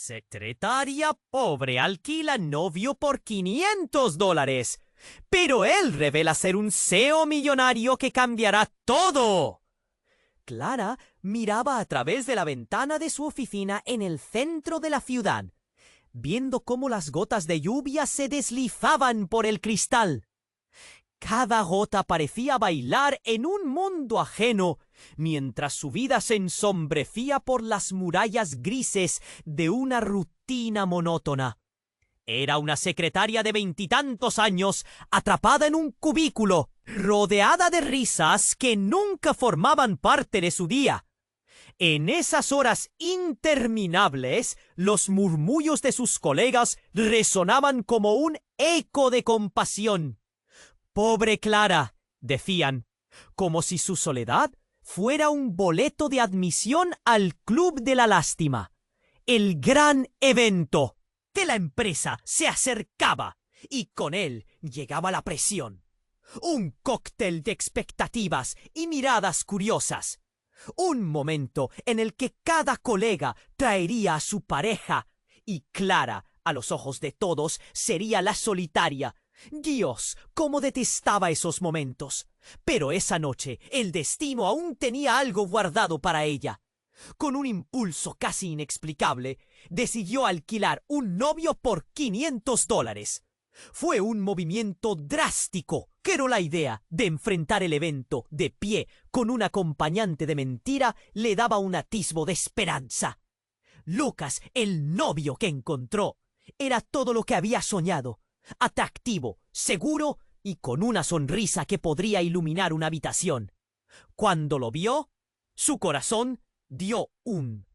Secretaria pobre alquila novio por $500, pero él revela ser un CEO millonario que cambiará todo. Clara miraba a través de la ventana de su oficina en el centro de la ciudad, viendo cómo las gotas de lluvia se deslizaban por el cristal. Cada gota parecía bailar en un mundo ajeno, mientras su vida se ensombrecía por las murallas grises de una rutina monótona. Era una secretaria de 20 años, atrapada en un cubículo, rodeada de risas que nunca formaban parte de su día. En esas horas interminables, los murmullos de sus colegas resonaban como un eco de compasión. «Pobre Clara», decían, como si su soledad fuera un boleto de admisión al Club de la Lástima. El gran evento de la empresa se acercaba y con él llegaba la presión. Un cóctel de expectativas y miradas curiosas. Un momento en el que cada colega traería a su pareja y Clara, a los ojos de todos, sería la solitaria. Dios, cómo detestaba esos momentos. Pero esa noche el destino aún tenía algo guardado para ella. Con un impulso casi inexplicable, decidió alquilar un novio por $500. Fue un movimiento drástico, pero la idea de enfrentar el evento de pie con un acompañante de mentira le daba un atisbo de esperanza. Lucas, el novio que encontró, era todo lo que había soñado. Atractivo, seguro y con una sonrisa que podría iluminar una habitación. Cuando lo vio, su corazón dio un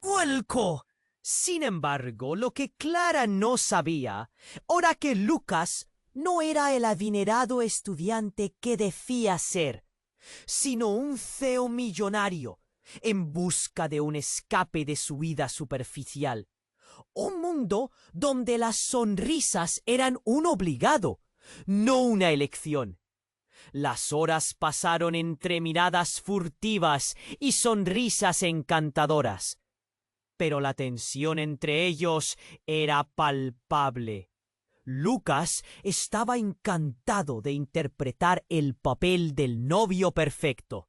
vuelco. Sin embargo, lo que Clara no sabía era que Lucas no era el adinerado estudiante que decía ser, sino un CEO millonario en busca de un escape de su vida superficial. Un mundo donde las sonrisas eran un obligado, no una elección. Las horas pasaron entre miradas furtivas y sonrisas encantadoras, pero la tensión entre ellos era palpable. Lucas estaba encantado de interpretar el papel del novio perfecto.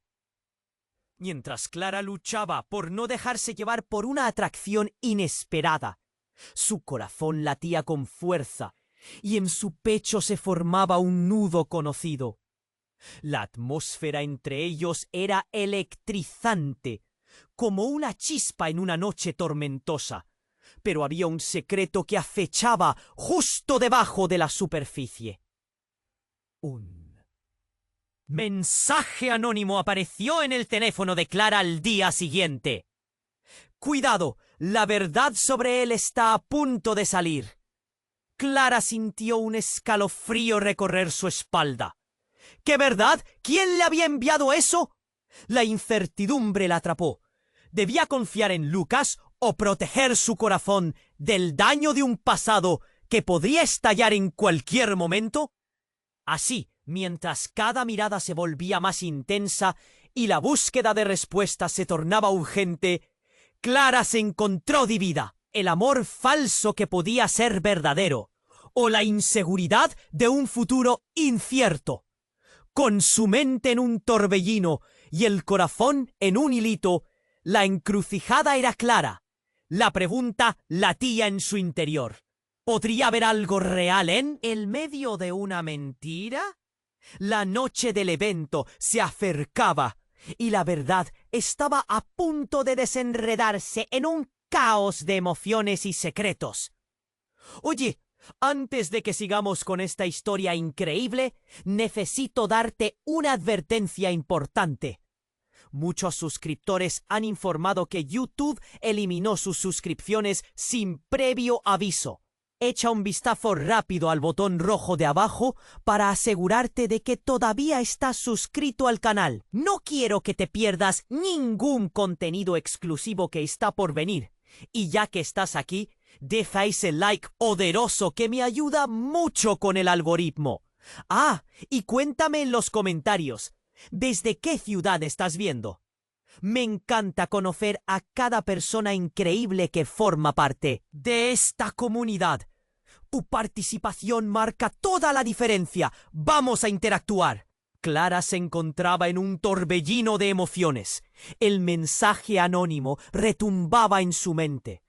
Mientras Clara luchaba por no dejarse llevar por una atracción inesperada, su corazón latía con fuerza y en su pecho se formaba un nudo conocido. La atmósfera entre ellos era electrizante, como una chispa en una noche tormentosa, pero había un secreto que acechaba justo debajo de la superficie. Un mensaje anónimo apareció en el teléfono de Clara al día siguiente. «Cuidado, la verdad sobre él está a punto de salir». Clara sintió un escalofrío recorrer su espalda. ¿Qué verdad? ¿Quién le había enviado eso? La incertidumbre la atrapó. ¿Debía confiar en Lucas o proteger su corazón del daño de un pasado que podría estallar en cualquier momento? Así, mientras cada mirada se volvía más intensa y la búsqueda de respuestas se tornaba urgente, Clara se encontró dividida. El amor falso que podía ser verdadero, o la inseguridad de un futuro incierto. Con su mente en un torbellino y el corazón en un hilito, la encrucijada era clara. La pregunta latía en su interior. ¿Podría haber algo real en el medio de una mentira? La noche del evento se acercaba y la verdad estaba a punto de desenredarse en un caos de emociones y secretos. Oye, antes de que sigamos con esta historia increíble, necesito darte una advertencia importante. Muchos suscriptores han informado que YouTube eliminó sus suscripciones sin previo aviso. Echa un vistazo rápido al botón rojo de abajo para asegurarte de que todavía estás suscrito al canal. No quiero que te pierdas ningún contenido exclusivo que está por venir. Y ya que estás aquí, deja ese like poderoso que me ayuda mucho con el algoritmo. Ah, y cuéntame en los comentarios, ¿desde qué ciudad estás viendo? Me encanta conocer a cada persona increíble que forma parte de esta comunidad. Tu participación marca toda la diferencia. Vamos a interactuar. Clara se encontraba en un torbellino de emociones. El mensaje anónimo retumbaba en su mente.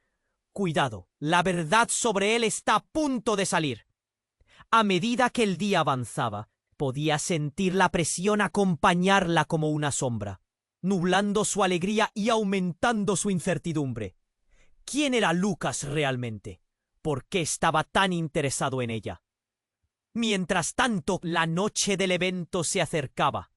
Cuidado, la verdad sobre él está a punto de salir. A medida que el día avanzaba, podía sentir la presión acompañarla como una sombra, nublando su alegría y aumentando su incertidumbre. ¿Quién era Lucas realmente? ¿Por qué estaba tan interesado en ella? Mientras tanto, la noche del evento se acercaba.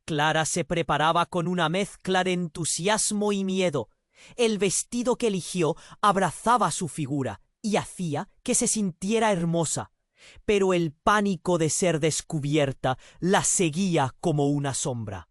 Clara se preparaba con una mezcla de entusiasmo y miedo. El vestido que eligió abrazaba su figura y hacía que se sintiera hermosa, pero el pánico de ser descubierta la seguía como una sombra.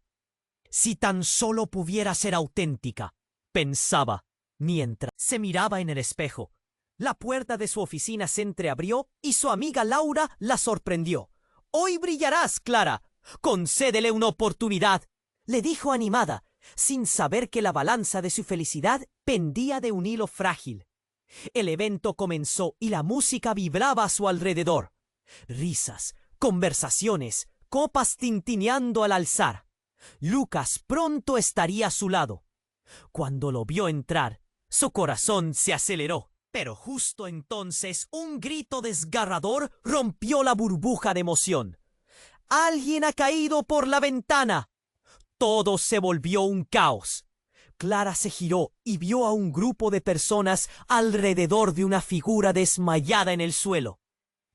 Si tan solo pudiera ser auténtica, pensaba, mientras se miraba en el espejo. La puerta de su oficina se entreabrió y su amiga Laura la sorprendió. «Hoy brillarás, Clara. Concédele una oportunidad», le dijo animada, sin saber que la balanza de su felicidad pendía de un hilo frágil. El evento comenzó y la música vibraba a su alrededor. Risas, conversaciones, copas tintineando al alzar. Lucas pronto estaría a su lado. Cuando lo vio entrar, su corazón se aceleró. Pero justo entonces un grito desgarrador rompió la burbuja de emoción. «¡Alguien ha caído por la ventana!». Todo se volvió un caos. Clara se giró y vio a un grupo de personas alrededor de una figura desmayada en el suelo.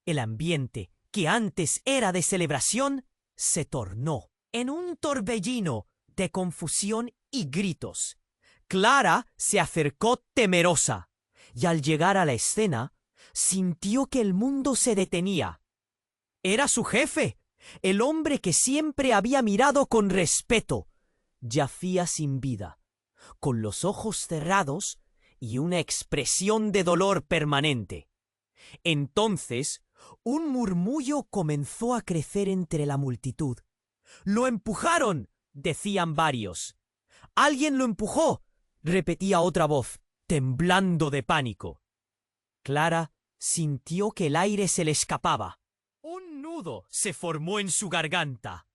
El ambiente, que antes era de celebración, se tornó en un torbellino de confusión y gritos. Clara se acercó temerosa. Y al llegar a la escena, sintió que el mundo se detenía. Era su jefe, el hombre que siempre había mirado con respeto. Yacía sin vida, con los ojos cerrados y una expresión de dolor permanente. Entonces, un murmullo comenzó a crecer entre la multitud. «¡Lo empujaron!», decían varios. «¡Alguien lo empujó!», repetía otra voz, temblando de pánico. Clara sintió que el aire se le escapaba. Un nudo se formó en su garganta.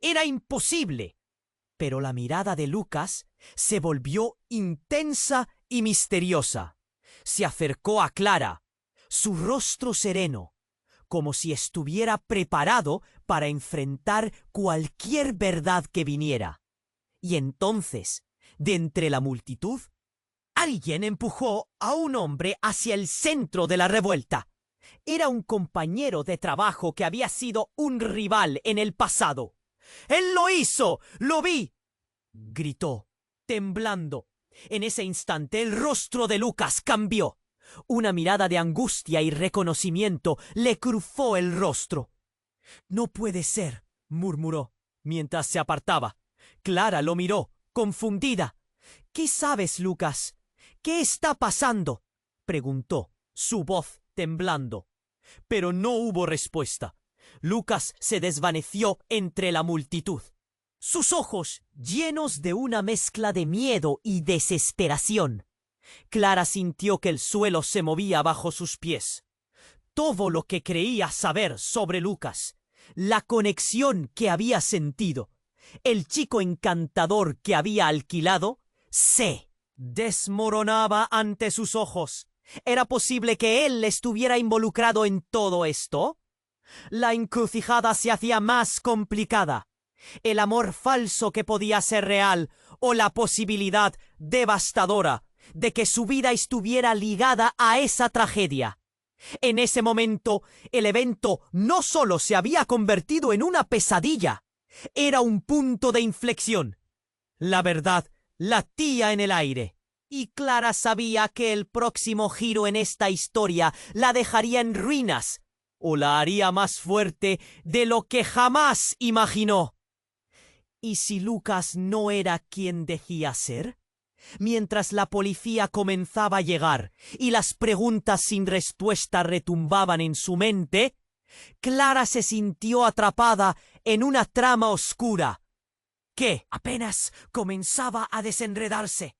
Era imposible. Pero la mirada de Lucas se volvió intensa y misteriosa. Se acercó a Clara, su rostro sereno, como si estuviera preparado para enfrentar cualquier verdad que viniera. Y entonces, de entre la multitud, alguien empujó a un hombre hacia el centro de la revuelta. Era un compañero de trabajo que había sido un rival en el pasado. «¡Él lo hizo! ¡Lo vi!», gritó, temblando. En ese instante el rostro de Lucas cambió. Una mirada de angustia y reconocimiento le cruzó el rostro. «No puede ser», murmuró, mientras se apartaba. Clara lo miró, confundida. «¿Qué sabes, Lucas? ¿Qué está pasando?», preguntó, su voz temblando. Pero no hubo respuesta. Lucas se desvaneció entre la multitud. Sus ojos llenos de una mezcla de miedo y desesperación. Clara sintió que el suelo se movía bajo sus pies. Todo lo que creía saber sobre Lucas, la conexión que había sentido, el chico encantador que había alquilado, se desmoronaba ante sus ojos. ¿Era posible que él estuviera involucrado en todo esto? La encrucijada se hacía más complicada. El amor falso que podía ser real o la posibilidad devastadora de que su vida estuviera ligada a esa tragedia. En ese momento, el evento no solo se había convertido en una pesadilla, era un punto de inflexión. La verdad latía en el aire, y Clara sabía que el próximo giro en esta historia la dejaría en ruinas o la haría más fuerte de lo que jamás imaginó. ¿Y si Lucas no era quien decía ser? Mientras la policía comenzaba a llegar y las preguntas sin respuesta retumbaban en su mente, Clara se sintió atrapada en una trama oscura. que apenas comenzaba a desenredarse.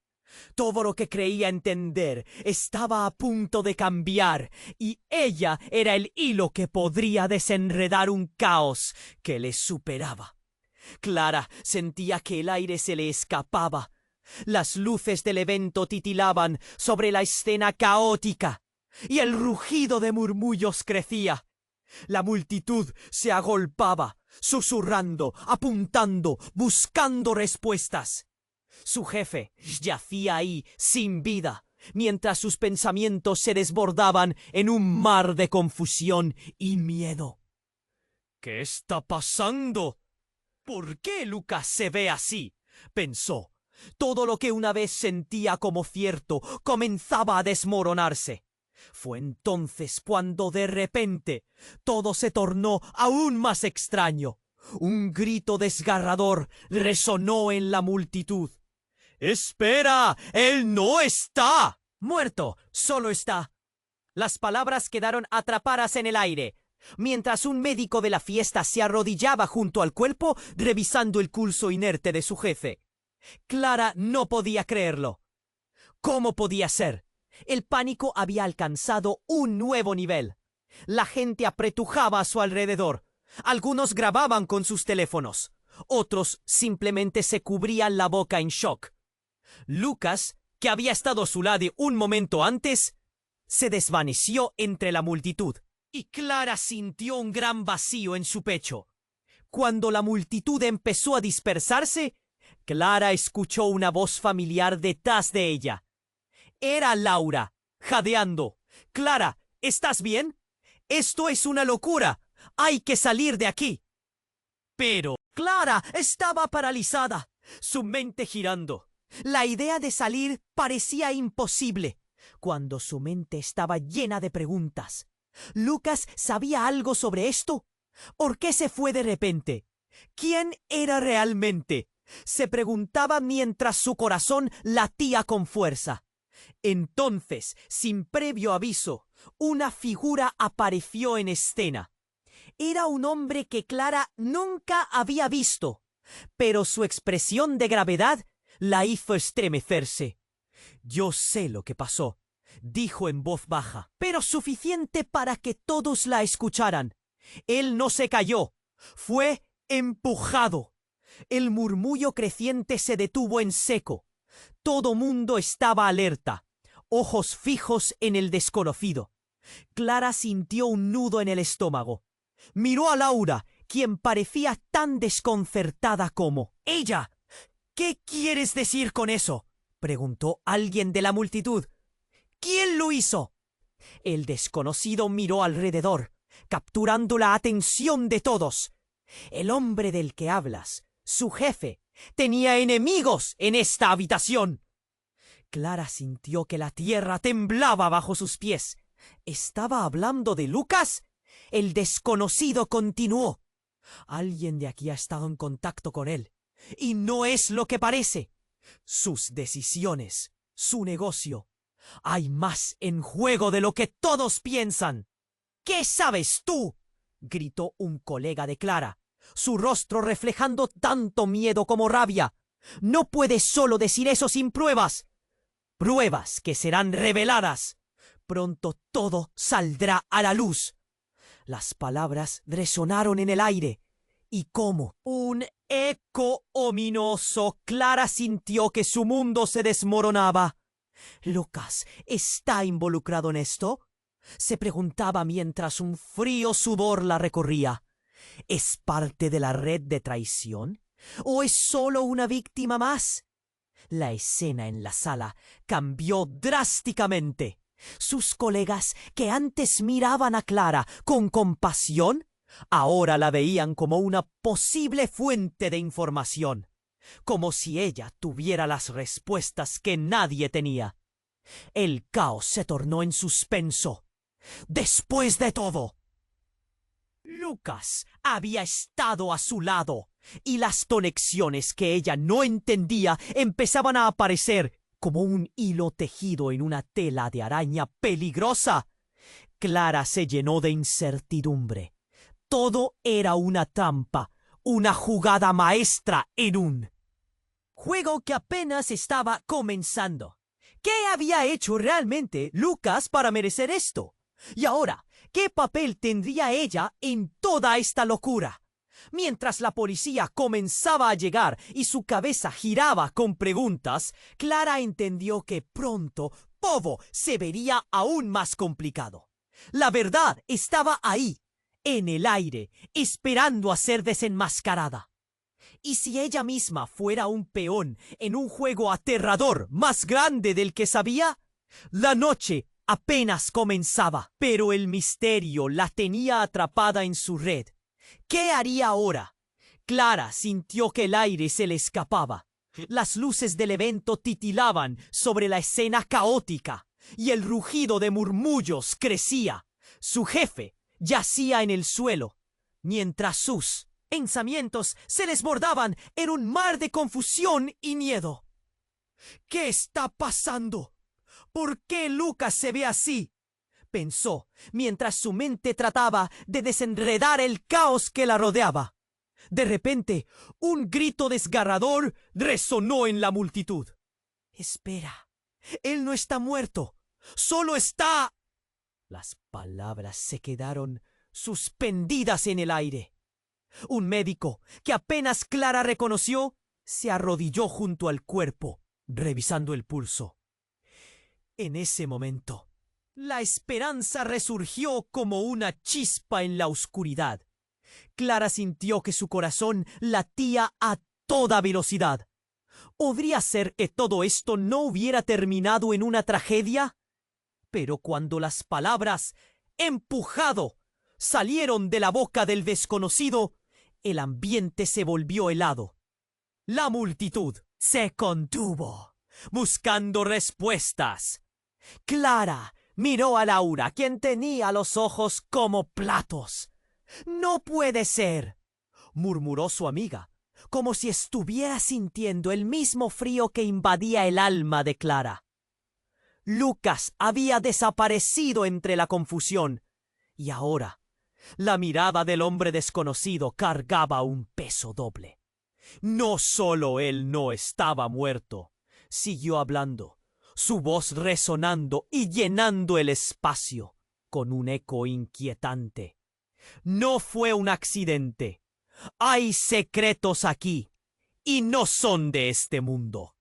Todo lo que creía entender estaba a punto de cambiar, y ella era el hilo que podría desenredar un caos que le superaba. Clara sentía que el aire se le escapaba. Las luces del evento titilaban sobre la escena caótica, y el rugido de murmullos crecía. La multitud se agolpaba, susurrando, apuntando, buscando respuestas. Su jefe yacía ahí, sin vida, mientras sus pensamientos se desbordaban en un mar de confusión y miedo. ¿Qué está pasando? ¿Por qué Lucas se ve así? Pensó. Todo lo que una vez sentía como cierto comenzaba a desmoronarse. Fue entonces cuando de repente todo se tornó aún más extraño. Un grito desgarrador resonó en la multitud. ¡Espera! ¡Él no está! Muerto, solo está. Las palabras quedaron atrapadas en el aire, mientras un médico de la fiesta se arrodillaba junto al cuerpo revisando el pulso inerte de su jefe. Clara no podía creerlo. ¿Cómo podía ser? El pánico había alcanzado un nuevo nivel. La gente apretujaba a su alrededor. Algunos grababan con sus teléfonos. Otros simplemente se cubrían la boca en shock. Lucas, que había estado a su lado un momento antes, se desvaneció entre la multitud, y Clara sintió un gran vacío en su pecho. Cuando la multitud empezó a dispersarse, Clara escuchó una voz familiar detrás de ella. Era Laura, jadeando. «Clara, ¿estás bien? Esto es una locura. Hay que salir de aquí». Pero Clara estaba paralizada, su mente girando. La idea de salir parecía imposible, cuando su mente estaba llena de preguntas. ¿Lucas sabía algo sobre esto? ¿Por qué se fue de repente? ¿Quién era realmente? Se preguntaba mientras su corazón latía con fuerza. Entonces, sin previo aviso, una figura apareció en escena. Era un hombre que Clara nunca había visto, pero su expresión de gravedad la hizo estremecerse. «Yo sé lo que pasó», dijo en voz baja, pero suficiente para que todos la escucharan. Él no se cayó, fue empujado. El murmullo creciente se detuvo en seco. Todo mundo estaba alerta, ojos fijos en el desconocido. Clara sintió un nudo en el estómago. Miró a Laura, quien parecía tan desconcertada como ella. «¿Qué quieres decir con eso?», preguntó alguien de la multitud. «¿Quién lo hizo?». El desconocido miró alrededor, capturando la atención de todos. El hombre del que hablas, su jefe, tenía enemigos en esta habitación. Clara sintió que la tierra temblaba bajo sus pies. ¿Estaba hablando de Lucas? El desconocido continuó. «Alguien de aquí ha estado en contacto con él. Y no es lo que parece. Sus decisiones, su negocio. Hay más en juego de lo que todos piensan». «¿Qué sabes tú?», gritó un colega de Clara, su rostro reflejando tanto miedo como rabia. «No puedes solo decir eso sin pruebas. Pruebas que serán reveladas. Pronto todo saldrá a la luz». Las palabras resonaron en el aire, y como un eco ominoso, Clara sintió que su mundo se desmoronaba. «¿Lucas está involucrado en esto?», se preguntaba mientras un frío sudor la recorría. ¿Es parte de la red de traición? ¿O es solo una víctima más? La escena en la sala cambió drásticamente. Sus colegas, que antes miraban a Clara con compasión, ahora la veían como una posible fuente de información, como si ella tuviera las respuestas que nadie tenía. El caos se tornó en suspenso. Después de todo, Lucas había estado a su lado, y las conexiones que ella no entendía empezaban a aparecer como un hilo tejido en una tela de araña peligrosa. Clara se llenó de incertidumbre. Todo era una trampa, una jugada maestra en un juego que apenas estaba comenzando. ¿Qué había hecho realmente Lucas para merecer esto? Y ahora, ¿qué papel tendría ella en toda esta locura? Mientras la policía comenzaba a llegar y su cabeza giraba con preguntas, Clara entendió que pronto todo se vería aún más complicado. La verdad estaba ahí, en el aire, esperando a ser desenmascarada. ¿Y si ella misma fuera un peón en un juego aterrador más grande del que sabía? La noche apenas comenzaba, pero el misterio la tenía atrapada en su red. ¿Qué haría ahora? Clara sintió que el aire se le escapaba. Las luces del evento titilaban sobre la escena caótica y el rugido de murmullos crecía. Su jefe yacía en el suelo, mientras sus pensamientos se desbordaban en un mar de confusión y miedo. ¿Qué está pasando? ¿Por qué Lucas se ve así?, pensó, mientras su mente trataba de desenredar el caos que la rodeaba. De repente, un grito desgarrador resonó en la multitud. «¡Espera! Él no está muerto. Solo está...» Las palabras se quedaron suspendidas en el aire. Un médico, que apenas Clara reconoció, se arrodilló junto al cuerpo, revisando el pulso. En ese momento, la esperanza resurgió como una chispa en la oscuridad. Clara sintió que su corazón latía a toda velocidad. ¿Podría ser que todo esto no hubiera terminado en una tragedia? Pero cuando las palabras «empujado» salieron de la boca del desconocido, el ambiente se volvió helado. La multitud se contuvo, buscando respuestas. Clara miró a Laura, quien tenía los ojos como platos. «No puede ser», murmuró su amiga, como si estuviera sintiendo el mismo frío que invadía el alma de Clara. Lucas había desaparecido entre la confusión, y ahora la mirada del hombre desconocido cargaba un peso doble. No solo él no estaba muerto, siguió hablando, su voz resonando y llenando el espacio con un eco inquietante. «No fue un accidente. Hay secretos aquí, y no son de este mundo».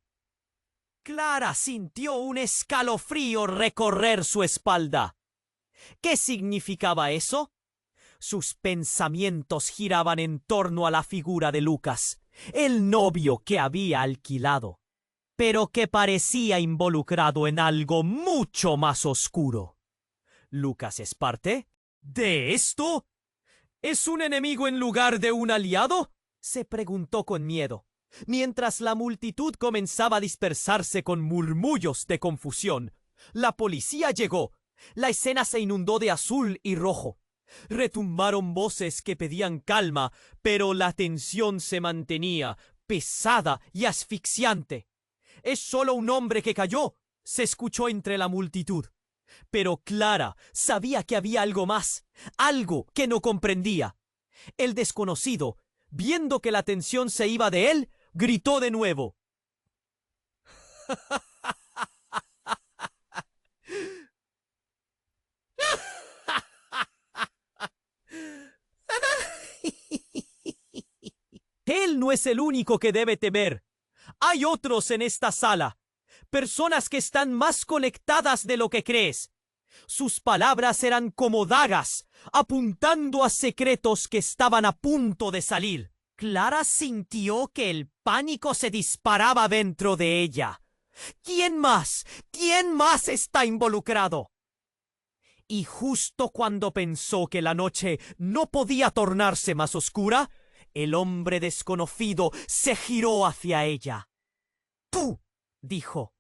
Clara sintió un escalofrío recorrer su espalda. ¿Qué significaba eso? Sus pensamientos giraban en torno a la figura de Lucas, el novio que había alquilado, pero que parecía involucrado en algo mucho más oscuro. ¿Lucas es parte de esto? ¿Es un enemigo en lugar de un aliado?, se preguntó con miedo, mientras la multitud comenzaba a dispersarse con murmullos de confusión. La policía llegó. La escena se inundó de azul y rojo. Retumbaron voces que pedían calma, pero la tensión se mantenía, pesada y asfixiante. «Es solo un hombre que cayó», se escuchó entre la multitud. Pero Clara sabía que había algo más, algo que no comprendía. El desconocido, viendo que la tensión se iba de él, gritó de nuevo. Él no es el único que debe temer. Hay otros en esta sala, personas que están más conectadas de lo que crees. Sus palabras eran como dagas, apuntando a secretos que estaban a punto de salir. Clara sintió que el pánico se disparaba dentro de ella. ¿Quién más? ¿Quién más está involucrado? Y justo cuando pensó que la noche no podía tornarse más oscura, el hombre desconocido se giró hacia ella. «¡Tú!», dijo,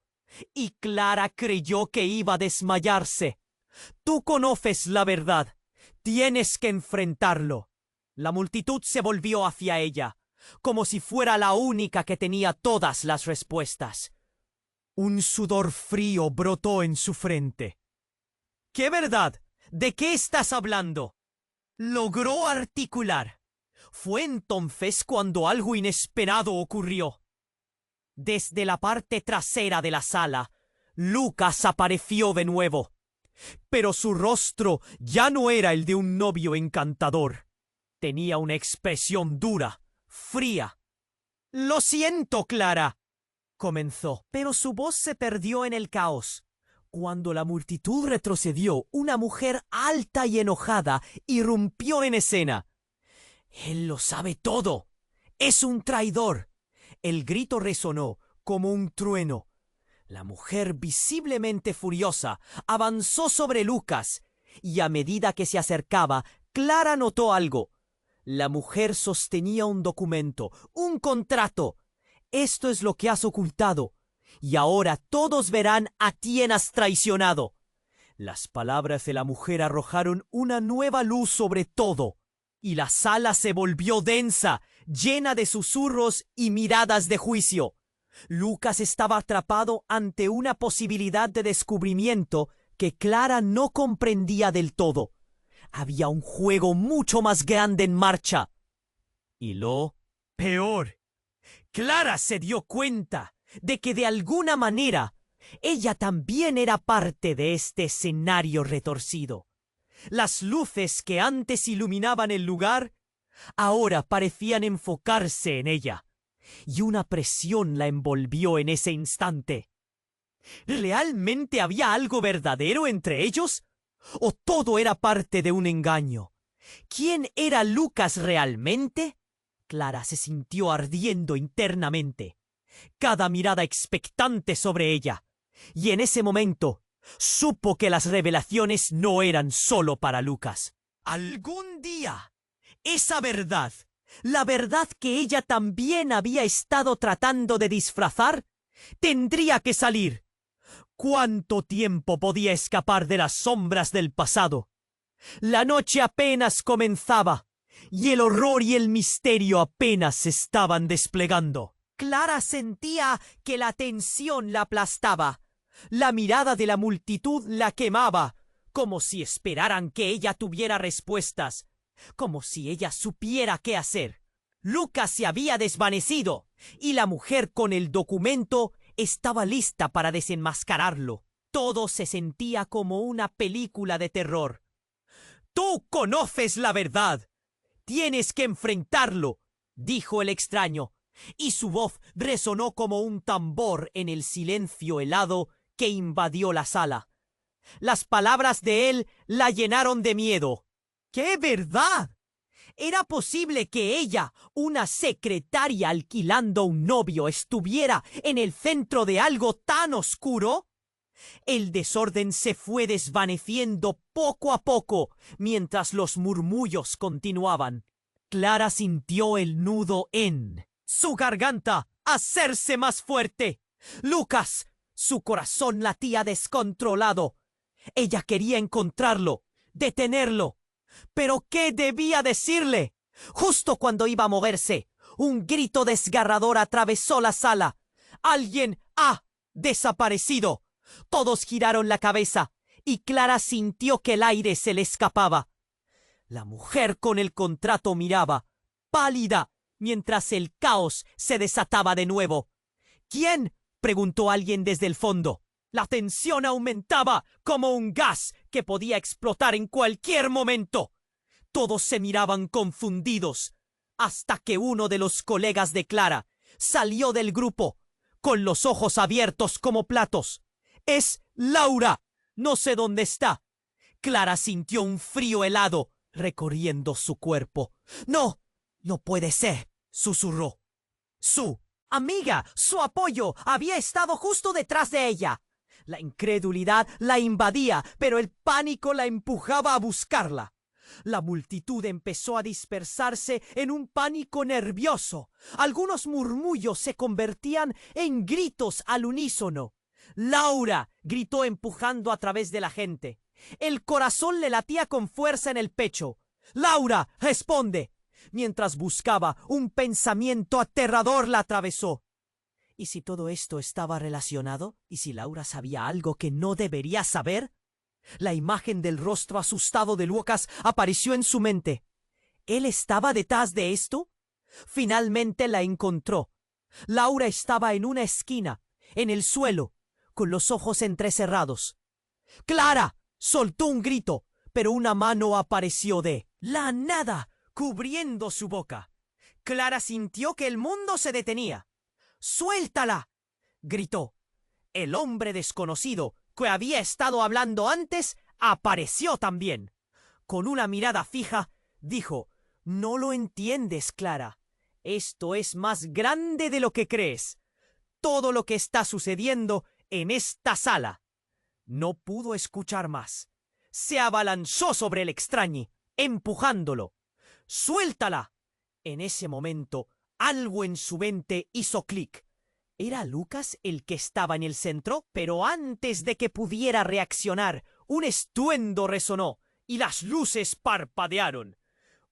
y Clara creyó que iba a desmayarse. «Tú conoces la verdad. Tienes que enfrentarlo». La multitud se volvió hacia ella, como si fuera la única que tenía todas las respuestas. Un sudor frío brotó en su frente. «¿Qué verdad? ¿De qué estás hablando?», logró articular. Fue entonces cuando algo inesperado ocurrió. Desde la parte trasera de la sala, Lucas apareció de nuevo. Pero su rostro ya no era el de un novio encantador. Tenía una expresión dura, fría. «Lo siento, Clara», comenzó, pero su voz se perdió en el caos. Cuando la multitud retrocedió, una mujer alta y enojada irrumpió en escena. «Él lo sabe todo. Es un traidor». El grito resonó como un trueno. La mujer, visiblemente furiosa, avanzó sobre Lucas, y a medida que se acercaba, Clara notó algo. La mujer sostenía un documento, un contrato. «Esto es lo que has ocultado, y ahora todos verán a quién has traicionado». Las palabras de la mujer arrojaron una nueva luz sobre todo, y la sala se volvió densa, llena de susurros y miradas de juicio. Lucas estaba atrapado ante una posibilidad de descubrimiento que Clara no comprendía del todo. Había un juego mucho más grande en marcha. Y lo peor, Clara se dio cuenta de que de alguna manera ella también era parte de este escenario retorcido. Las luces que antes iluminaban el lugar ahora parecían enfocarse en ella, y una presión la envolvió en ese instante. ¿Realmente había algo verdadero entre ellos? ¿O todo era parte de un engaño? ¿Quién era Lucas realmente? Clara se sintió ardiendo internamente, cada mirada expectante sobre ella, y en ese momento supo que las revelaciones no eran solo para Lucas. Algún día, esa verdad, la verdad que ella también había estado tratando de disfrazar, tendría que salir. ¿Cuánto tiempo podía escapar de las sombras del pasado? La noche apenas comenzaba, y el horror y el misterio apenas se estaban desplegando. Clara sentía que la tensión la aplastaba. La mirada de la multitud la quemaba, como si esperaran que ella tuviera respuestas, como si ella supiera qué hacer. Lucas se había desvanecido, y la mujer con el documento estaba lista para desenmascararlo. Todo se sentía como una película de terror. «Tú conoces la verdad. Tienes que enfrentarlo», dijo el extraño, y su voz resonó como un tambor en el silencio helado que invadió la sala. Las palabras de él la llenaron de miedo. ¡Qué verdad! ¿Era posible que ella, una secretaria alquilando un novio, estuviera en el centro de algo tan oscuro? El desorden se fue desvaneciendo poco a poco mientras los murmullos continuaban. Clara sintió el nudo en su garganta hacerse más fuerte. «Lucas». Su corazón latía descontrolado. Ella quería encontrarlo, detenerlo. ¿Pero qué debía decirle? Justo cuando iba a moverse, un grito desgarrador atravesó la sala. «¡Alguien ha desaparecido!». Todos giraron la cabeza, y Clara sintió que el aire se le escapaba. La mujer con el contrato miraba, pálida, mientras el caos se desataba de nuevo. «¿Quién?», preguntó alguien desde el fondo. La tensión aumentaba como un gas que podía explotar en cualquier momento. Todos se miraban confundidos, hasta que uno de los colegas de Clara salió del grupo, con los ojos abiertos como platos. «Es Laura. No sé dónde está». Clara sintió un frío helado recorriendo su cuerpo. «No, no puede ser», susurró. Su amiga, su apoyo, había estado justo detrás de ella. La incredulidad la invadía, pero el pánico la empujaba a buscarla. La multitud empezó a dispersarse en un pánico nervioso. Algunos murmullos se convertían en gritos al unísono. «¡Laura!», gritó empujando a través de la gente. El corazón le latía con fuerza en el pecho. «¡Laura, responde!». Mientras buscaba, un pensamiento aterrador la atravesó. ¿Y si todo esto estaba relacionado? ¿Y si Laura sabía algo que no debería saber? La imagen del rostro asustado de Lucas apareció en su mente. ¿Él estaba detrás de esto? Finalmente la encontró. Laura estaba en una esquina, en el suelo, con los ojos entrecerrados. ¡Clara! Soltó un grito, pero una mano apareció de la nada, cubriendo su boca. Clara sintió que el mundo se detenía. ¡Suéltala!, gritó. El hombre desconocido, que había estado hablando antes, apareció también. Con una mirada fija, dijo: «No lo entiendes, Clara. Esto es más grande de lo que crees. Todo lo que está sucediendo en esta sala». No pudo escuchar más. Se abalanzó sobre el extraño, empujándolo. «¡Suéltala!». En ese momento, algo en su mente hizo clic. Era Lucas el que estaba en el centro, pero antes de que pudiera reaccionar, un estruendo resonó y las luces parpadearon.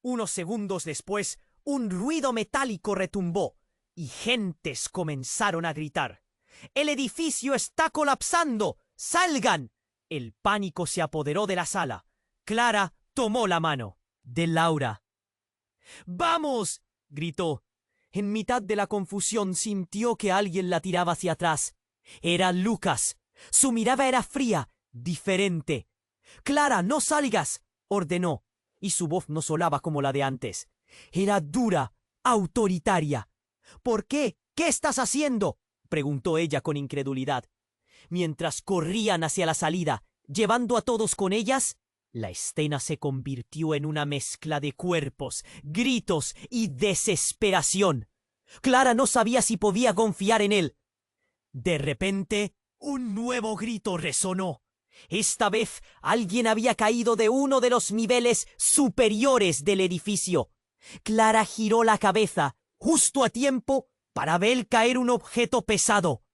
Unos segundos después, un ruido metálico retumbó y gentes comenzaron a gritar: «¡El edificio está colapsando! ¡Salgan!». El pánico se apoderó de la sala. Clara tomó la mano de Laura. «¡Vamos!», gritó. En mitad de la confusión sintió que alguien la tiraba hacia atrás. Era Lucas. Su mirada era fría, diferente. «Clara, no salgas», ordenó, y su voz no sonaba como la de antes. Era dura, autoritaria. «¿Por qué? ¿Qué estás haciendo?», preguntó ella con incredulidad. Mientras corrían hacia la salida, llevando a todos con ellas, la escena se convirtió en una mezcla de cuerpos, gritos y desesperación. Clara no sabía si podía confiar en él. De repente, un nuevo grito resonó. Esta vez, alguien había caído de uno de los niveles superiores del edificio. Clara giró la cabeza, justo a tiempo, para ver caer un objeto pesado.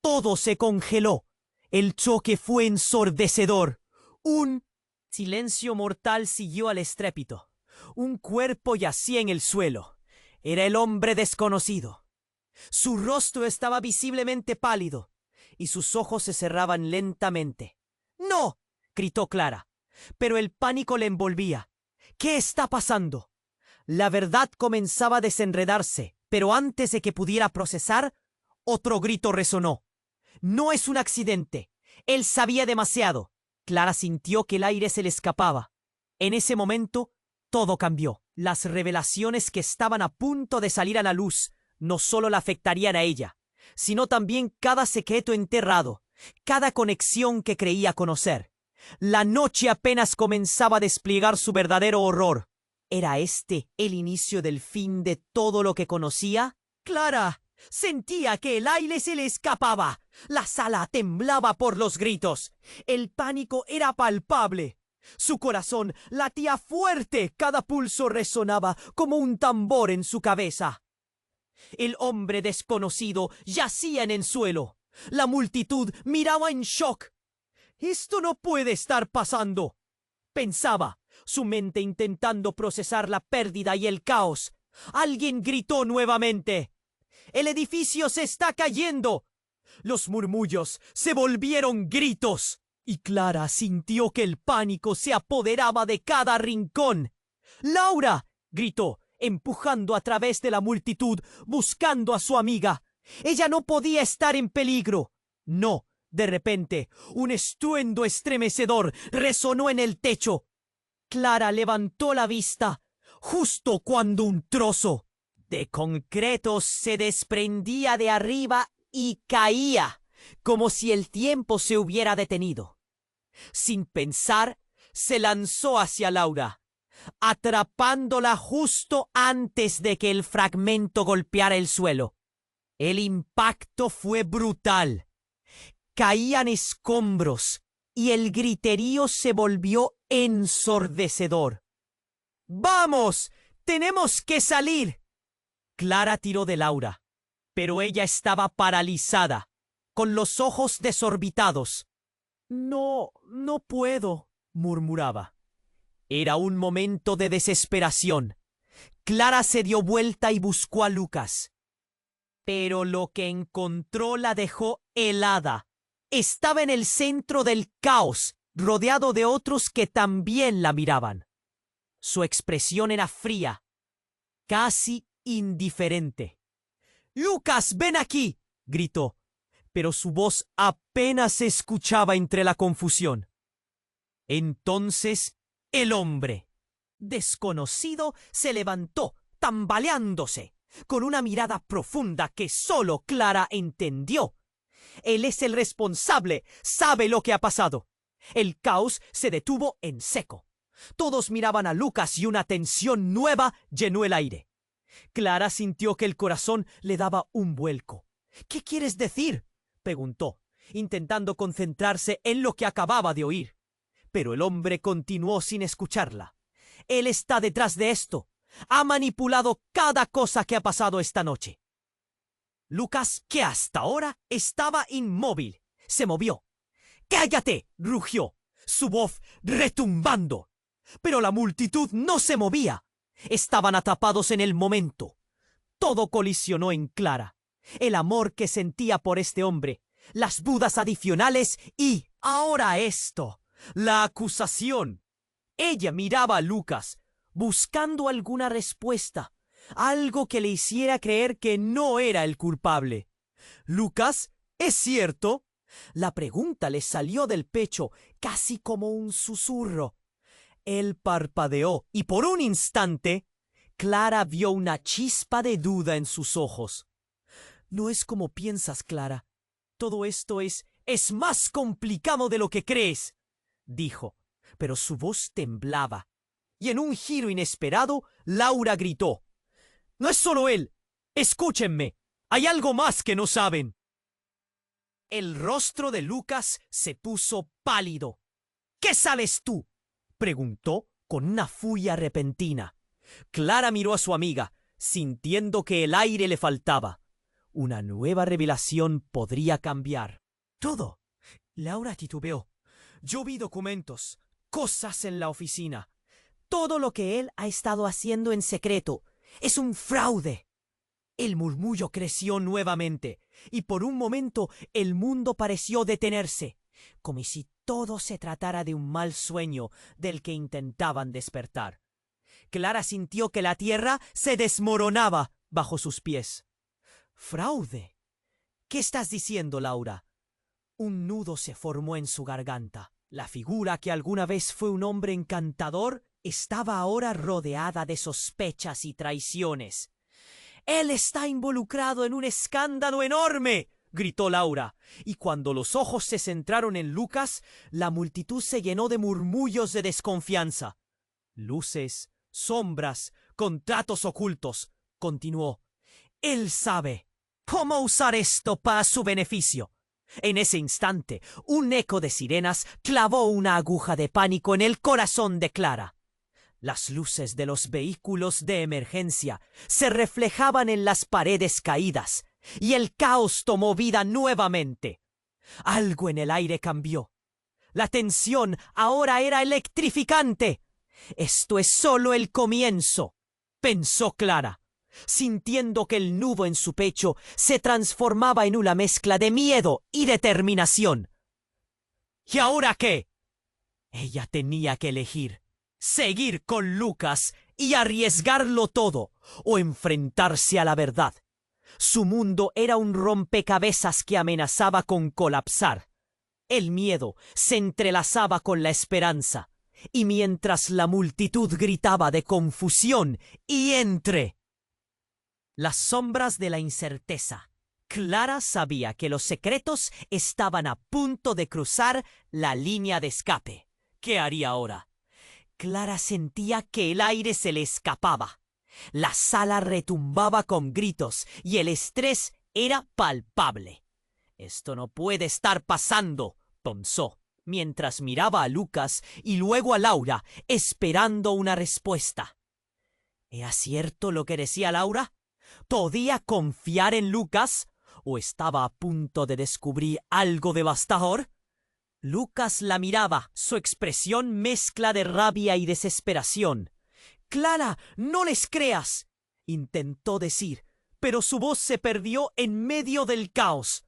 Todo se congeló. El choque fue ensordecedor. Un silencio mortal siguió al estrépito. Un cuerpo yacía en el suelo. Era el hombre desconocido. Su rostro estaba visiblemente pálido y sus ojos se cerraban lentamente. «¡No!», gritó Clara, pero el pánico le envolvía. «¿Qué está pasando?». La verdad comenzaba a desenredarse, pero antes de que pudiera procesar, otro grito resonó. «No es un accidente. Él sabía demasiado». Clara sintió que el aire se le escapaba. En ese momento, todo cambió. Las revelaciones que estaban a punto de salir a la luz no solo la afectarían a ella, sino también cada secreto enterrado, cada conexión que creía conocer. La noche apenas comenzaba a desplegar su verdadero horror. ¿Era este el inicio del fin de todo lo que conocía? «Clara!». Sentía que el aire se le escapaba. La sala temblaba por los gritos. El pánico era palpable. Su corazón latía fuerte. Cada pulso resonaba como un tambor en su cabeza. El hombre desconocido yacía en el suelo. La multitud miraba en shock. «Esto no puede estar pasando», pensaba, su mente intentando procesar la pérdida y el caos. Alguien gritó nuevamente: «¡El edificio se está cayendo!». Los murmullos se volvieron gritos y Clara sintió que el pánico se apoderaba de cada rincón. «¡Laura!», gritó, empujando a través de la multitud, buscando a su amiga. Ella no podía estar en peligro. No, de repente, un estruendo estremecedor resonó en el techo. Clara levantó la vista, justo cuando un trozo de concreto se desprendía de arriba y caía, como si el tiempo se hubiera detenido. Sin pensar, se lanzó hacia Laura, atrapándola justo antes de que el fragmento golpeara el suelo. El impacto fue brutal. Caían escombros y el griterío se volvió ensordecedor. «¡Vamos! ¡Tenemos que salir!». Clara tiró de Laura, pero ella estaba paralizada, con los ojos desorbitados. «No puedo», murmuraba. Era un momento de desesperación. Clara se dio vuelta y buscó a Lucas. Pero lo que encontró la dejó helada. Estaba en el centro del caos, rodeado de otros que también la miraban. Su expresión era fría, casi indiferente. «¡Lucas, ven aquí!», gritó, pero su voz apenas se escuchaba entre la confusión. Entonces el hombre desconocido se levantó, tambaleándose, con una mirada profunda que solo Clara entendió. Él es el responsable, sabe lo que ha pasado. El caos se detuvo en seco. Todos miraban a Lucas y una tensión nueva llenó el aire. Clara sintió que el corazón le daba un vuelco. «¿Qué quieres decir?», preguntó, intentando concentrarse en lo que acababa de oír. Pero el hombre continuó sin escucharla. «Él está detrás de esto. Ha manipulado cada cosa que ha pasado esta noche». Lucas, que hasta ahora estaba inmóvil, se movió. «¡Cállate!», rugió, su voz retumbando. Pero la multitud no se movía. Estaban atrapados en el momento. Todo colisionó en Clara. El amor que sentía por este hombre, las dudas adicionales y, ahora esto, la acusación. Ella miraba a Lucas, buscando alguna respuesta, algo que le hiciera creer que no era el culpable. «Lucas, ¿es cierto?». La pregunta le salió del pecho casi como un susurro. Él parpadeó y por un instante Clara vio una chispa de duda en sus ojos. «No es como piensas, Clara. Todo esto es más complicado de lo que crees», dijo, pero su voz temblaba. Y en un giro inesperado, Laura gritó: «¡No es solo él! ¡Escúchenme! Hay algo más que no saben». El rostro de Lucas se puso pálido. «¿Qué sabes tú?», preguntó con una furia repentina. Clara miró a su amiga, sintiendo que el aire le faltaba. Una nueva revelación podría cambiar todo. Laura titubeó. «Yo vi documentos, cosas en la oficina. Todo lo que él ha estado haciendo en secreto es un fraude». El murmullo creció nuevamente, y por un momento el mundo pareció detenerse, como si todo se tratara de un mal sueño del que intentaban despertar. Clara sintió que la tierra se desmoronaba bajo sus pies. «¿Fraude? ¿Qué estás diciendo, Laura?». Un nudo se formó en su garganta. La figura que alguna vez fue un hombre encantador estaba ahora rodeada de sospechas y traiciones. «Él está involucrado en un escándalo enorme», gritó Laura, y cuando los ojos se centraron en Lucas, la multitud se llenó de murmullos de desconfianza. «Luces, sombras, contratos ocultos», continuó. «Él sabe cómo usar esto para su beneficio». En ese instante, un eco de sirenas clavó una aguja de pánico en el corazón de Clara. Las luces de los vehículos de emergencia se reflejaban en las paredes caídas, y el caos tomó vida nuevamente. Algo en el aire cambió. La tensión ahora era electrificante. «Esto es solo el comienzo», pensó Clara, sintiendo que el nudo en su pecho se transformaba en una mezcla de miedo y determinación. ¿Y ahora qué? Ella tenía que elegir: seguir con Lucas y arriesgarlo todo, o enfrentarse a la verdad. Su mundo era un rompecabezas que amenazaba con colapsar. El miedo se entrelazaba con la esperanza, y mientras la multitud gritaba de confusión y entre las sombras de la incerteza, Clara sabía que los secretos estaban a punto de cruzar la línea de escape. ¿Qué haría ahora? Clara sentía que el aire se le escapaba. La sala retumbaba con gritos y el estrés era palpable. «Esto no puede estar pasando», pensó, mientras miraba a Lucas y luego a Laura, esperando una respuesta. ¿Era cierto lo que decía Laura? ¿Podía confiar en Lucas? ¿O estaba a punto de descubrir algo devastador? Lucas la miraba, su expresión mezcla de rabia y desesperación. «Clara, no les creas», intentó decir, pero su voz se perdió en medio del caos.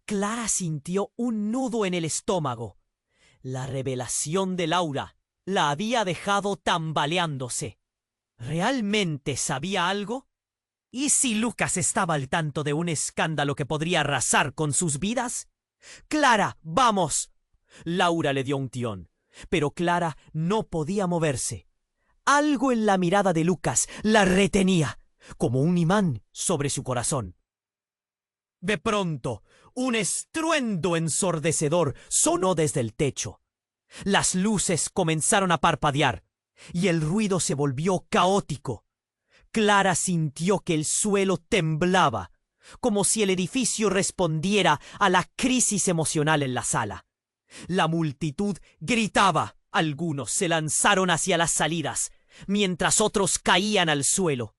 Clara sintió un nudo en el estómago. La revelación de Laura la había dejado tambaleándose. ¿Realmente sabía algo? ¿Y si Lucas estaba al tanto de un escándalo que podría arrasar con sus vidas? ¡Clara, vamos! Laura le dio un tirón, pero Clara no podía moverse. Algo en la mirada de Lucas la retenía, como un imán sobre su corazón. De pronto, un estruendo ensordecedor sonó desde el techo. Las luces comenzaron a parpadear, y el ruido se volvió caótico. Clara sintió que el suelo temblaba, como si el edificio respondiera a la crisis emocional en la sala. La multitud gritaba, algunos se lanzaron hacia las salidas, mientras otros caían al suelo.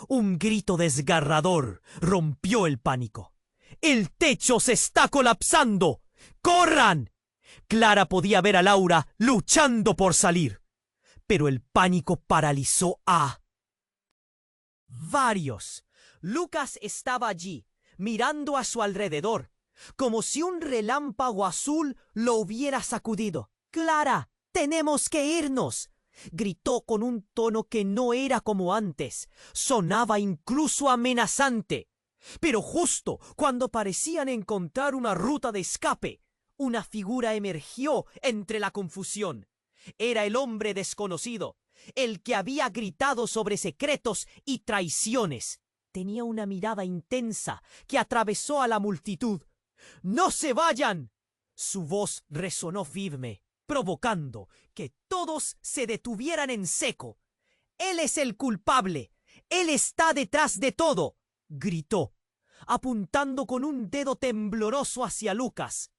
Un grito desgarrador rompió el pánico. ¡El techo se está colapsando! ¡Corran! Clara podía ver a Laura luchando por salir, pero el pánico paralizó a varios. Lucas estaba allí, mirando a su alrededor, como si un relámpago azul lo hubiera sacudido. ¡Clara, tenemos que irnos!, gritó con un tono que no era como antes. Sonaba incluso amenazante. Pero justo cuando parecían encontrar una ruta de escape, una figura emergió entre la confusión. Era el hombre desconocido, el que había gritado sobre secretos y traiciones. Tenía una mirada intensa que atravesó a la multitud. ¡No se vayan! Su voz resonó firme, provocando que todos se detuvieran en seco. «Él es el culpable. Él está detrás de todo», gritó, apuntando con un dedo tembloroso hacia Lucas.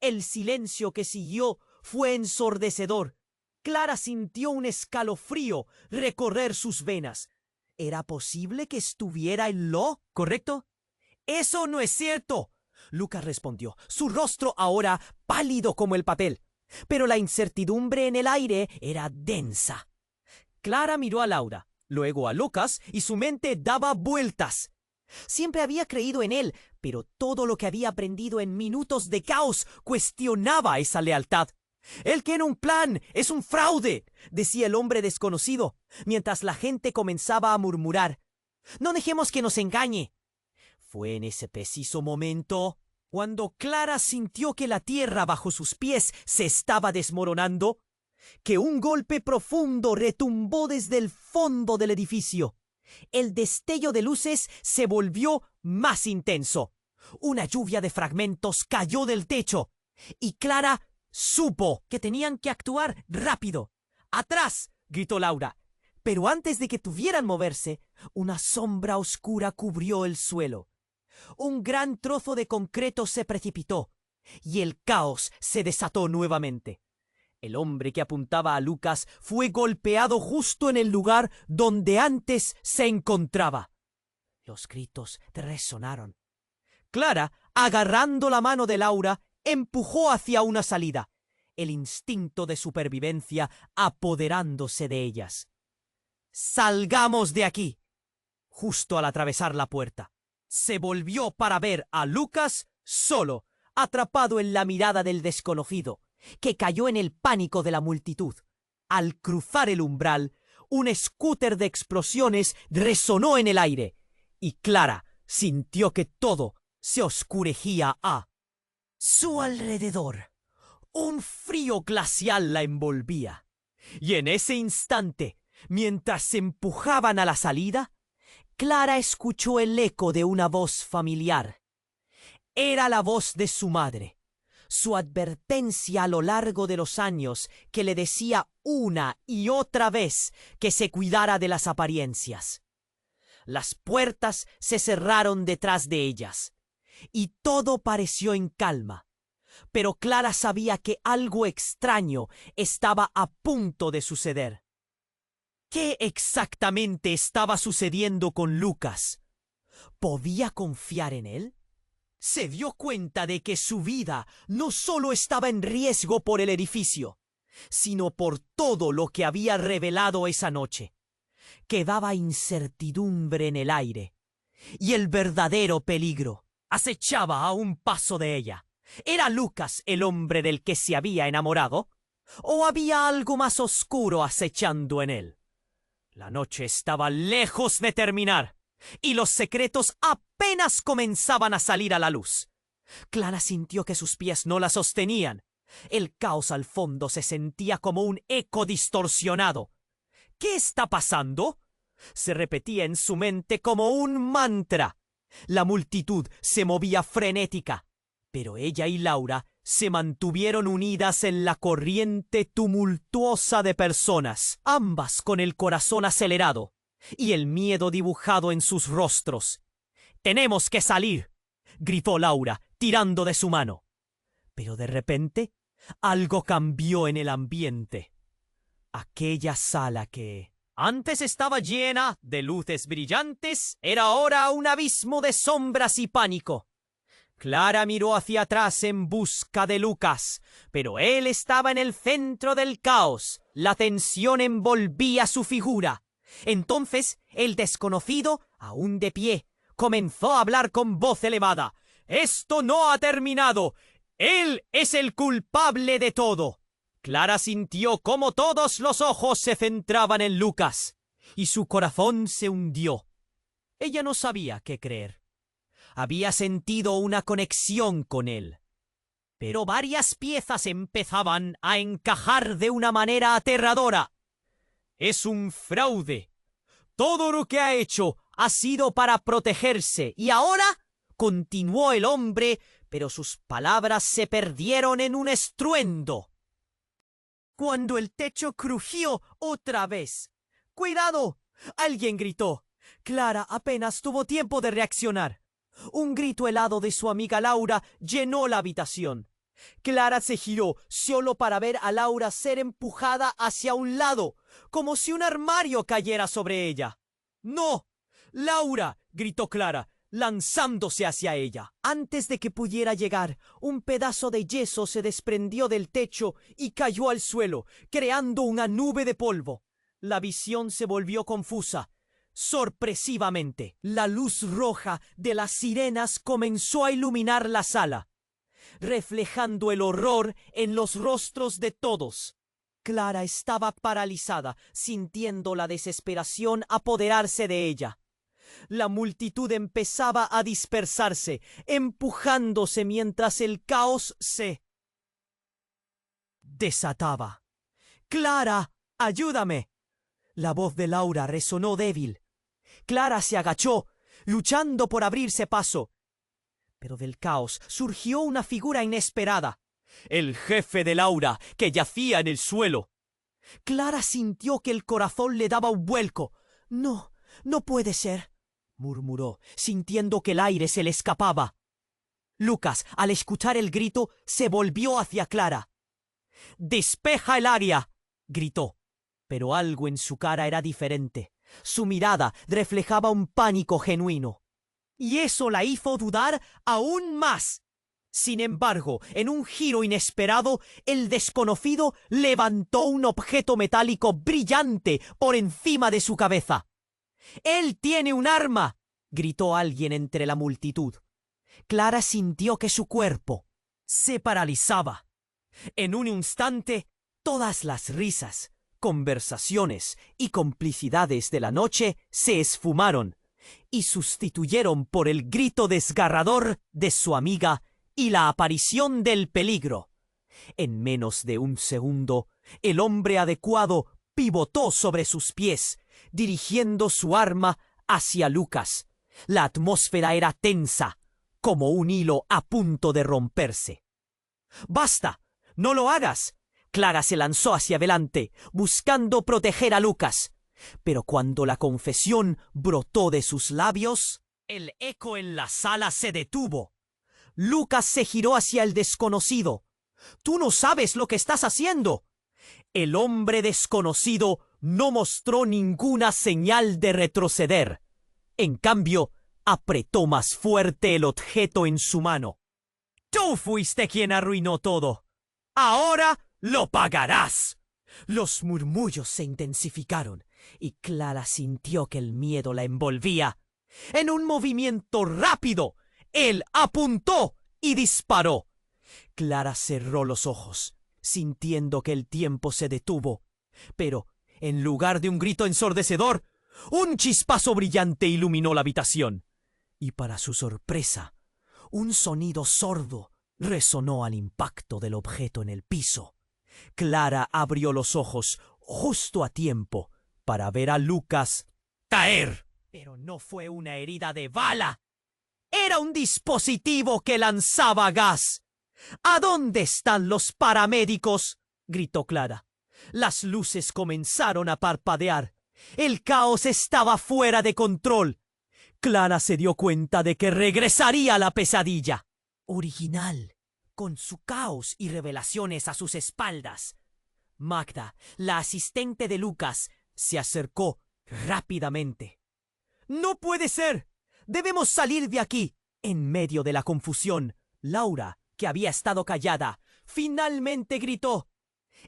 El silencio que siguió fue ensordecedor. Clara sintió un escalofrío recorrer sus venas. ¿Era posible que estuviera en lo correcto? «¡Eso no es cierto!», Lucas respondió, su rostro ahora pálido como el papel. Pero la incertidumbre en el aire era densa. Clara miró a Laura, luego a Lucas, y su mente daba vueltas. Siempre había creído en él, pero todo lo que había aprendido en minutos de caos cuestionaba esa lealtad. «Él tiene un plan, es un fraude», decía el hombre desconocido, mientras la gente comenzaba a murmurar. «No dejemos que nos engañe». Fue en ese preciso momento, cuando Clara sintió que la tierra bajo sus pies se estaba desmoronando, que un golpe profundo retumbó desde el fondo del edificio. El destello de luces se volvió más intenso. Una lluvia de fragmentos cayó del techo, y Clara supo que tenían que actuar rápido. «¡Atrás!», gritó Laura. Pero antes de que tuvieran moverse, una sombra oscura cubrió el suelo. Un gran trozo de concreto se precipitó, y el caos se desató nuevamente. El hombre que apuntaba a Lucas fue golpeado justo en el lugar donde antes se encontraba. Los gritos resonaron. Clara, agarrando la mano de Laura, empujó hacia una salida, el instinto de supervivencia apoderándose de ellas. «¡Salgamos de aquí!». Justo al atravesar la puerta, se volvió para ver a Lucas solo, atrapado en la mirada del desconocido, que cayó en el pánico de la multitud. Al cruzar el umbral, un scooter de explosiones resonó en el aire, y Clara sintió que todo se oscurecía a su alrededor. Un frío glacial la envolvía. Y en ese instante, mientras se empujaban a la salida, Clara escuchó el eco de una voz familiar. Era la voz de su madre, su advertencia a lo largo de los años que le decía una y otra vez que se cuidara de las apariencias. Las puertas se cerraron detrás de ellas, y todo pareció en calma, pero Clara sabía que algo extraño estaba a punto de suceder. ¿Qué exactamente estaba sucediendo con Lucas? ¿Podía confiar en él? Se dio cuenta de que su vida no solo estaba en riesgo por el edificio, sino por todo lo que había revelado esa noche. Quedaba incertidumbre en el aire, y el verdadero peligro acechaba a un paso de ella. ¿Era Lucas el hombre del que se había enamorado? ¿O había algo más oscuro acechando en él? La noche estaba lejos de terminar, y los secretos apenas comenzaban a salir a la luz. Clara sintió que sus pies no la sostenían. El caos al fondo se sentía como un eco distorsionado. ¿Qué está pasando? Se repetía en su mente como un mantra. La multitud se movía frenética, pero ella y Laura se mantuvieron unidas en la corriente tumultuosa de personas, ambas con el corazón acelerado y el miedo dibujado en sus rostros. «¡Tenemos que salir!», gritó Laura, tirando de su mano. Pero de repente, algo cambió en el ambiente. Aquella sala que antes estaba llena de luces brillantes era ahora un abismo de sombras y pánico. Clara miró hacia atrás en busca de Lucas, pero él estaba en el centro del caos. La tensión envolvía su figura. Entonces, el desconocido, aún de pie, comenzó a hablar con voz elevada. «¡Esto no ha terminado! ¡Él es el culpable de todo!». Clara sintió cómo todos los ojos se centraban en Lucas, y su corazón se hundió. Ella no sabía qué creer. Había sentido una conexión con él, pero varias piezas empezaban a encajar de una manera aterradora. «Es un fraude. Todo lo que ha hecho ha sido para protegerse, y ahora», continuó el hombre, pero sus palabras se perdieron en un estruendo. Cuando el techo crujió otra vez. «¡Cuidado!», alguien gritó. Clara apenas tuvo tiempo de reaccionar. Un grito helado de su amiga Laura llenó la habitación. Clara se giró solo para ver a Laura ser empujada hacia un lado, como si un armario cayera sobre ella. «¡No! ¡Laura!», gritó Clara, lanzándose hacia ella. Antes de que pudiera llegar, un pedazo de yeso se desprendió del techo y cayó al suelo, creando una nube de polvo. La visión se volvió confusa. Sorpresivamente, la luz roja de las sirenas comenzó a iluminar la sala, reflejando el horror en los rostros de todos. Clara estaba paralizada, sintiendo la desesperación apoderarse de ella. La multitud empezaba a dispersarse, empujándose mientras el caos se desataba. «¡Clara, ayúdame!». La voz de Laura resonó débil. Clara se agachó, luchando por abrirse paso. Pero del caos surgió una figura inesperada. El jefe de Laura, que yacía en el suelo. Clara sintió que el corazón le daba un vuelco. «No, no puede ser», murmuró, sintiendo que el aire se le escapaba. Lucas, al escuchar el grito, se volvió hacia Clara. «¡Despeja el área!», gritó. Pero algo en su cara era diferente. Su mirada reflejaba un pánico genuino. Y eso la hizo dudar aún más. Sin embargo, en un giro inesperado, el desconocido levantó un objeto metálico brillante por encima de su cabeza. «¡Él tiene un arma!», gritó alguien entre la multitud. Clara sintió que su cuerpo se paralizaba. En un instante, todas las risas, conversaciones y complicidades de la noche se esfumaron y sustituyeron por el grito desgarrador de su amiga y la aparición del peligro. En menos de un segundo, el hombre adecuado pivotó sobre sus pies, dirigiendo su arma hacia Lucas. La atmósfera era tensa, como un hilo a punto de romperse. «¡Basta! ¡No lo hagas!». Clara se lanzó hacia adelante, buscando proteger a Lucas. Pero cuando la confesión brotó de sus labios, el eco en la sala se detuvo. Lucas se giró hacia el desconocido. «¡Tú no sabes lo que estás haciendo!». El hombre desconocido no mostró ninguna señal de retroceder. En cambio, apretó más fuerte el objeto en su mano. «Tú fuiste quien arruinó todo. ¡Ahora lo pagarás!». Los murmullos se intensificaron y Clara sintió que el miedo la envolvía. En un movimiento rápido, él apuntó y disparó. Clara cerró los ojos, sintiendo que el tiempo se detuvo. Pero, en lugar de un grito ensordecedor, un chispazo brillante iluminó la habitación. Y para su sorpresa, un sonido sordo resonó al impacto del objeto en el piso. Clara abrió los ojos justo a tiempo para ver a Lucas caer. Pero no fue una herida de bala. Era un dispositivo que lanzaba gas. ¿A dónde están los paramédicos?, gritó Clara. Las luces comenzaron a parpadear. El caos estaba fuera de control. Clara se dio cuenta de que regresaría la pesadilla original, con su caos y revelaciones a sus espaldas. Magda, la asistente de Lucas, se acercó rápidamente. ¡No puede ser! ¡Debemos salir de aquí! En medio de la confusión, Laura, que había estado callada, finalmente gritó.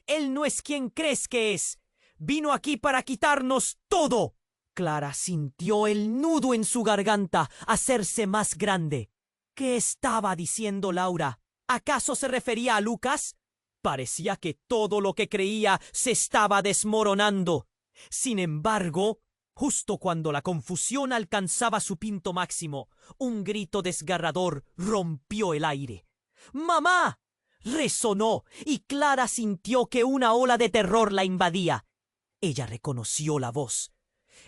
«Él no es quien crees que es. Vino aquí para quitarnos todo». Clara sintió el nudo en su garganta hacerse más grande. ¿Qué estaba diciendo Laura? ¿Acaso se refería a Lucas? Parecía que todo lo que creía se estaba desmoronando. Sin embargo, justo cuando la confusión alcanzaba su punto máximo, un grito desgarrador rompió el aire. ¡Mamá!, resonó, y Clara sintió que una ola de terror la invadía. Ella reconoció la voz.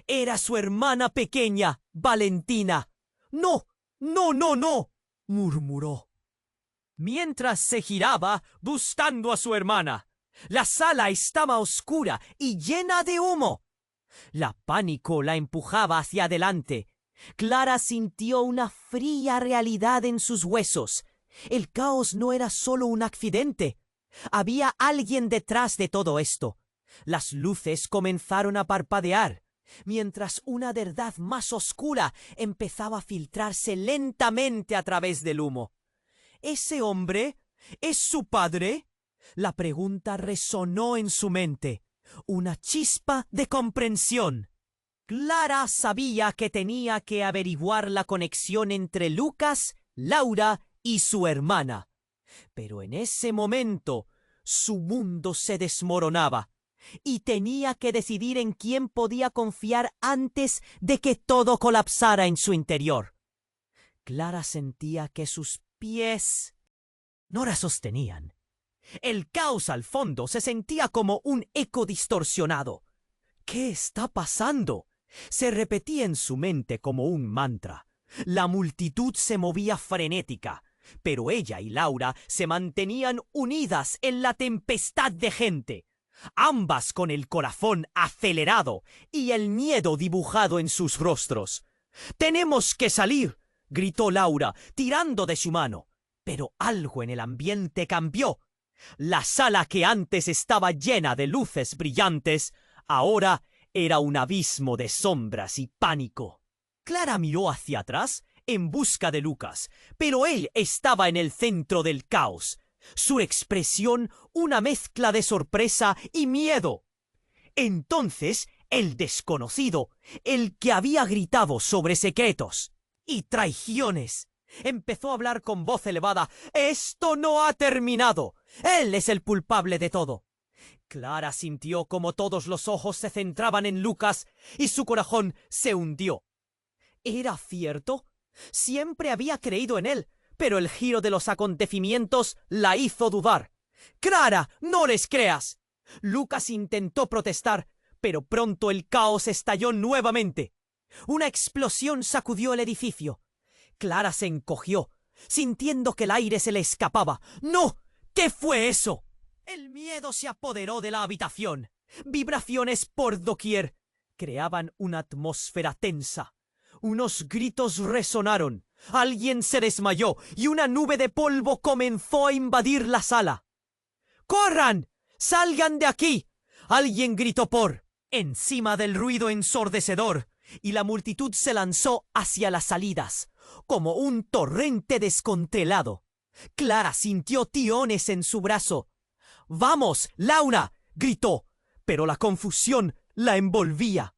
Era su hermana pequeña, Valentina. «No, no, no, no», murmuró, mientras se giraba buscando a su hermana. La sala estaba oscura y llena de humo. La pánico la empujaba hacia adelante. Clara sintió una fría realidad en sus huesos. El caos no era solo un accidente. Había alguien detrás de todo esto. Las luces comenzaron a parpadear, mientras una verdad más oscura empezaba a filtrarse lentamente a través del humo. ¿Ese hombre es su padre? La pregunta resonó en su mente. Una chispa de comprensión. Clara sabía que tenía que averiguar la conexión entre Lucas, Laura y su hermana. Pero en ese momento, su mundo se desmoronaba y tenía que decidir en quién podía confiar antes de que todo colapsara en su interior. Clara sentía que sus pies no la sostenían. El caos al fondo se sentía como un eco distorsionado. ¿Qué está pasando?, se repetía en su mente como un mantra. La multitud se movía frenética, pero ella y Laura se mantenían unidas en la tempestad de gente, ambas con el corazón acelerado y el miedo dibujado en sus rostros. «¡Tenemos que salir!», gritó Laura, tirando de su mano. Pero algo en el ambiente cambió. La sala que antes estaba llena de luces brillantes, ahora era un abismo de sombras y pánico. Clara miró hacia atrás en busca de Lucas, pero él estaba en el centro del caos. Su expresión una mezcla de sorpresa y miedo. Entonces, el desconocido, el que había gritado sobre secretos y traiciones, empezó a hablar con voz elevada. «¡Esto no ha terminado! Él es el culpable de todo». Clara sintió como todos los ojos se centraban en Lucas y su corazón se hundió. ¿Era cierto? Siempre había creído en él, pero el giro de los acontecimientos la hizo dudar. «¡Clara, no les creas!». Lucas intentó protestar, pero pronto el caos estalló nuevamente. Una explosión sacudió el edificio. Clara se encogió, sintiendo que el aire se le escapaba. «¡No! ¿Qué fue eso?». El miedo se apoderó de la habitación. Vibraciones por doquier creaban una atmósfera tensa. Unos gritos resonaron. Alguien se desmayó y una nube de polvo comenzó a invadir la sala. «¡Corran! ¡Salgan de aquí!», alguien gritó por encima del ruido ensordecedor, y la multitud se lanzó hacia las salidas, como un torrente descontrolado. Clara sintió tiones en su brazo. «¡Vamos, Laura!», gritó, pero la confusión la envolvía.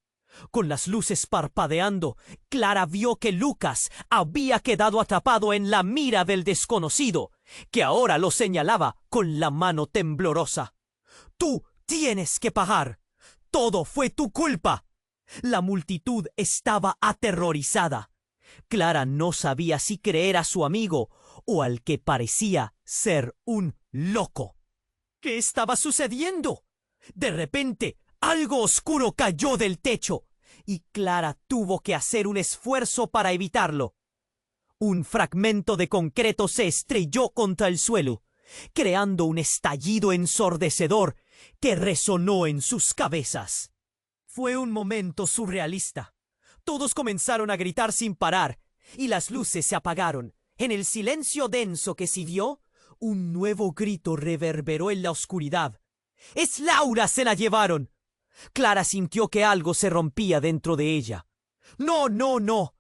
Con las luces parpadeando, Clara vio que Lucas había quedado atrapado en la mira del desconocido, que ahora lo señalaba con la mano temblorosa. «Tú tienes que pagar. Todo fue tu culpa». La multitud estaba aterrorizada. Clara no sabía si creer a su amigo o al que parecía ser un loco. ¿Qué estaba sucediendo? De repente, algo oscuro cayó del techo y Clara tuvo que hacer un esfuerzo para evitarlo. Un fragmento de concreto se estrelló contra el suelo, creando un estallido ensordecedor que resonó en sus cabezas. Fue un momento surrealista. Todos comenzaron a gritar sin parar y las luces se apagaron. En el silencio denso que siguió, un nuevo grito reverberó en la oscuridad. ¡Es Laura! ¡Se la llevaron! Clara sintió que algo se rompía dentro de ella. ¡No, no, no!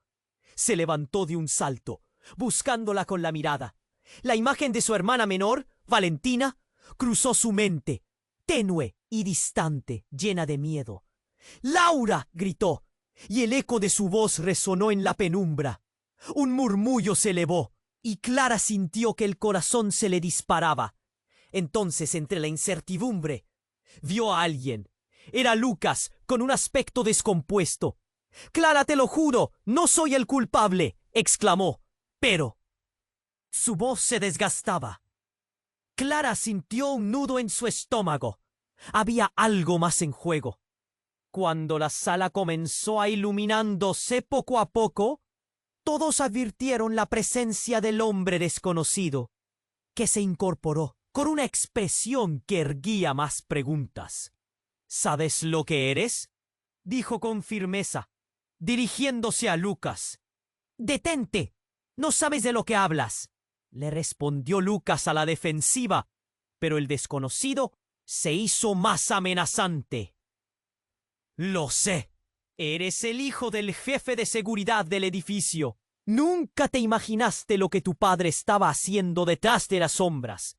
Se levantó de un salto, buscándola con la mirada. La imagen de su hermana menor, Valentina, cruzó su mente, tenue y distante, llena de miedo. ¡Laura! Gritó, y el eco de su voz resonó en la penumbra. Un murmullo se elevó, y Clara sintió que el corazón se le disparaba. Entonces, entre la incertidumbre, vio a alguien. Era Lucas, con un aspecto descompuesto. «Clara, te lo juro, no soy el culpable», exclamó. Pero su voz se desgastaba. Clara sintió un nudo en su estómago. Había algo más en juego. Cuando la sala comenzó a iluminándose poco a poco, todos advirtieron la presencia del hombre desconocido, que se incorporó con una expresión que erguía más preguntas. «¿Sabes lo que eres?», dijo con firmeza, dirigiéndose a Lucas. «Detente, no sabes de lo que hablas», le respondió Lucas a la defensiva, pero el desconocido se hizo más amenazante. «Lo sé. Eres el hijo del jefe de seguridad del edificio. Nunca te imaginaste lo que tu padre estaba haciendo detrás de las sombras».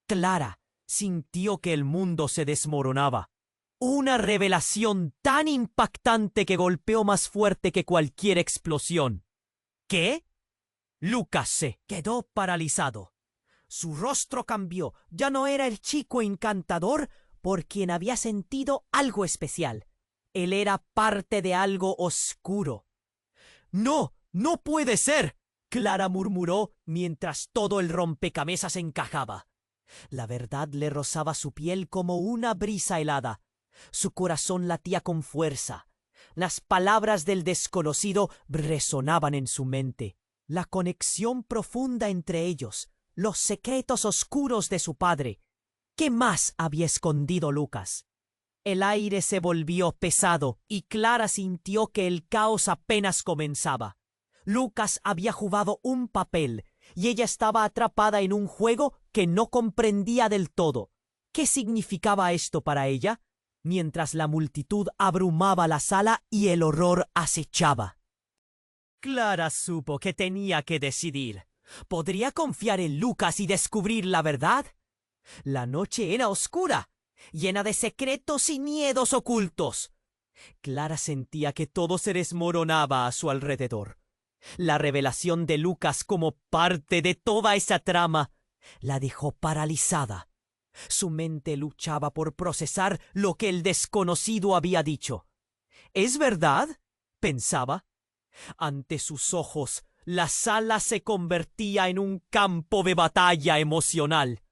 Clara sintió que el mundo se desmoronaba. Una revelación tan impactante que golpeó más fuerte que cualquier explosión. ¿Qué? Lucas se quedó paralizado. Su rostro cambió. Ya no era el chico encantador por quien había sentido algo especial. Él era parte de algo oscuro. «¡No! ¡No puede ser!», Clara murmuró mientras todo el rompecabezas encajaba. La verdad le rozaba su piel como una brisa helada. Su corazón latía con fuerza. Las palabras del desconocido resonaban en su mente. La conexión profunda entre ellos, los secretos oscuros de su padre. ¿Qué más había escondido Lucas? El aire se volvió pesado y Clara sintió que el caos apenas comenzaba. Lucas había jugado un papel y ella estaba atrapada en un juego que no comprendía del todo. ¿Qué significaba esto para ella? Mientras la multitud abrumaba la sala y el horror acechaba. Clara supo que tenía que decidir. ¿Podría confiar en Lucas y descubrir la verdad? La noche era oscura, llena de secretos y miedos ocultos. Clara sentía que todo se desmoronaba a su alrededor. La revelación de Lucas como parte de toda esa trama la dejó paralizada. Su mente luchaba por procesar lo que el desconocido había dicho. «¿Es verdad?», pensaba. Ante sus ojos, la sala se convertía en un campo de batalla emocional.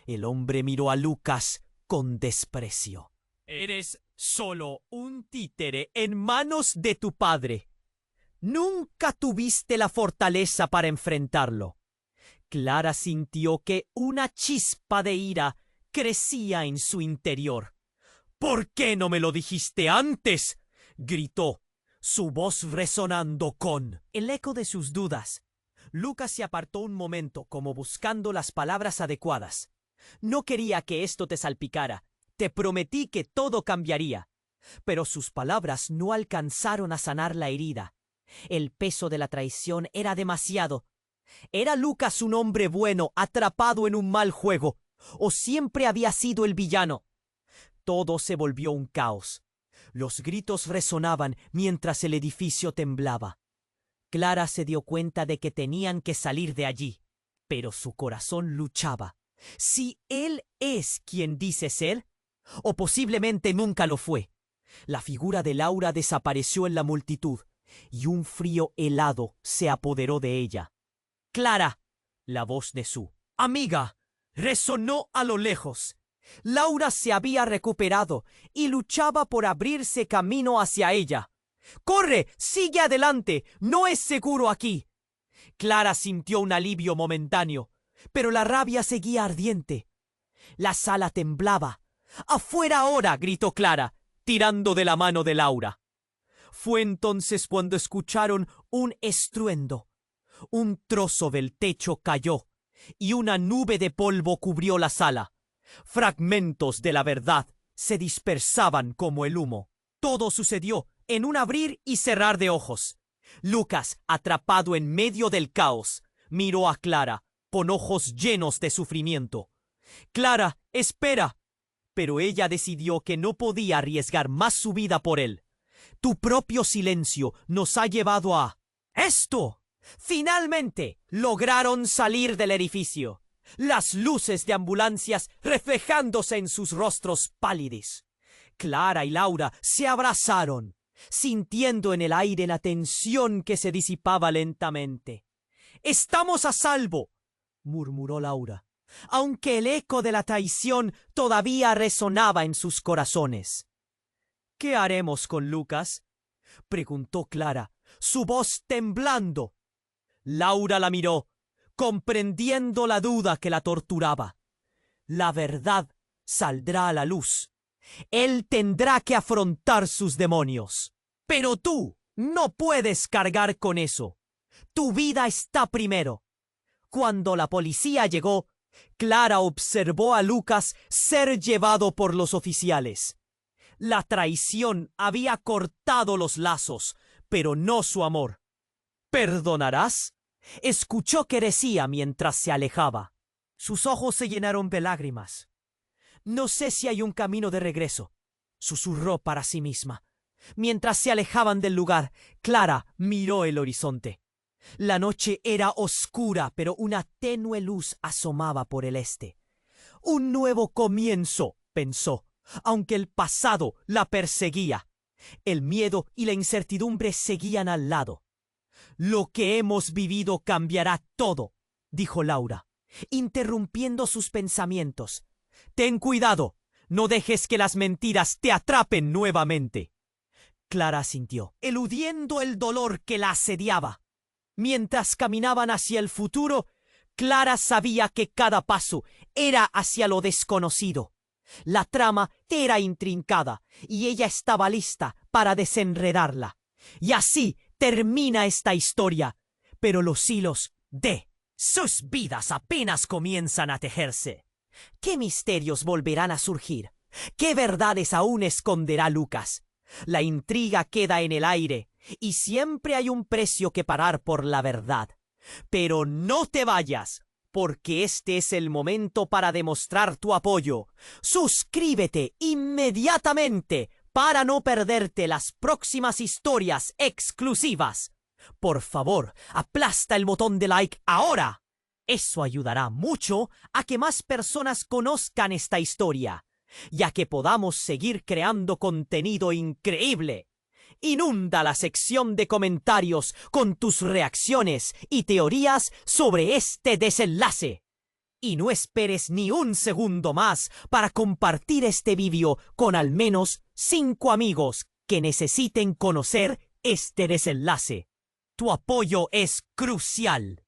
El hombre miró a Lucas con desprecio. «Eres solo un títere en manos de tu padre. Nunca tuviste la fortaleza para enfrentarlo». Clara sintió que una chispa de ira crecía en su interior. «¿Por qué no me lo dijiste antes?», gritó, su voz resonando con el eco de sus dudas. Lucas se apartó un momento, como buscando las palabras adecuadas. «No quería que esto te salpicara. Te prometí que todo cambiaría». Pero sus palabras no alcanzaron a sanar la herida. El peso de la traición era demasiado. ¿Era Lucas un hombre bueno atrapado en un mal juego? ¿O siempre había sido el villano? Todo se volvió un caos. Los gritos resonaban mientras el edificio temblaba. Clara se dio cuenta de que tenían que salir de allí, pero su corazón luchaba. Si él es quien dice ser, o posiblemente nunca lo fue. La figura de Laura desapareció en la multitud, y un frío helado se apoderó de ella. «Clara», la voz de su amiga resonó a lo lejos. Laura se había recuperado y luchaba por abrirse camino hacia ella. «¡Corre! ¡Sigue adelante! ¡No es seguro aquí!». Clara sintió un alivio momentáneo, pero la rabia seguía ardiente. La sala temblaba. «¡Afuera ahora!», gritó Clara, tirando de la mano de Laura. Fue entonces cuando escucharon un estruendo. Un trozo del techo cayó, y una nube de polvo cubrió la sala. Fragmentos de la verdad se dispersaban como el humo. Todo sucedió en un abrir y cerrar de ojos. Lucas, atrapado en medio del caos, miró a Clara con ojos llenos de sufrimiento. «Clara, espera». Pero ella decidió que no podía arriesgar más su vida por él. «Tu propio silencio nos ha llevado a esto». Finalmente lograron salir del edificio, las luces de ambulancias reflejándose en sus rostros pálidos. Clara y Laura se abrazaron, sintiendo en el aire la tensión que se disipaba lentamente. «Estamos a salvo», murmuró Laura, aunque el eco de la traición todavía resonaba en sus corazones. «¿Qué haremos con Lucas?», preguntó Clara, su voz temblando. Laura la miró, comprendiendo la duda que la torturaba. «La verdad saldrá a la luz. Él tendrá que afrontar sus demonios. Pero tú no puedes cargar con eso. Tu vida está primero». Cuando la policía llegó, Clara observó a Lucas ser llevado por los oficiales. La traición había cortado los lazos, pero no su amor. «¿Perdonarás?», escuchó que decía mientras se alejaba. Sus ojos se llenaron de lágrimas. «No sé si hay un camino de regreso», susurró para sí misma. Mientras se alejaban del lugar, Clara miró el horizonte. La noche era oscura, pero una tenue luz asomaba por el este. «Un nuevo comienzo», pensó, aunque el pasado la perseguía. El miedo y la incertidumbre seguían al lado. «Lo que hemos vivido cambiará todo», dijo Laura, interrumpiendo sus pensamientos. «Ten cuidado, no dejes que las mentiras te atrapen nuevamente». Clara asintió, eludiendo el dolor que la asediaba. Mientras caminaban hacia el futuro, Clara sabía que cada paso era hacia lo desconocido. La trama era intrincada y ella estaba lista para desenredarla. Y así termina esta historia, pero los hilos de sus vidas apenas comienzan a tejerse. ¿Qué misterios volverán a surgir? ¿Qué verdades aún esconderá Lucas? La intriga queda en el aire y siempre hay un precio que pagar por la verdad. Pero no te vayas, porque este es el momento para demostrar tu apoyo. Suscríbete inmediatamente para no perderte las próximas historias exclusivas. Por favor, aplasta el botón de like ahora. Eso ayudará mucho a que más personas conozcan esta historia, ya que podamos seguir creando contenido increíble. Inunda la sección de comentarios con tus reacciones y teorías sobre este desenlace. Y no esperes ni un segundo más para compartir este vídeo con al menos 5 amigos que necesiten conocer este desenlace. Tu apoyo es crucial.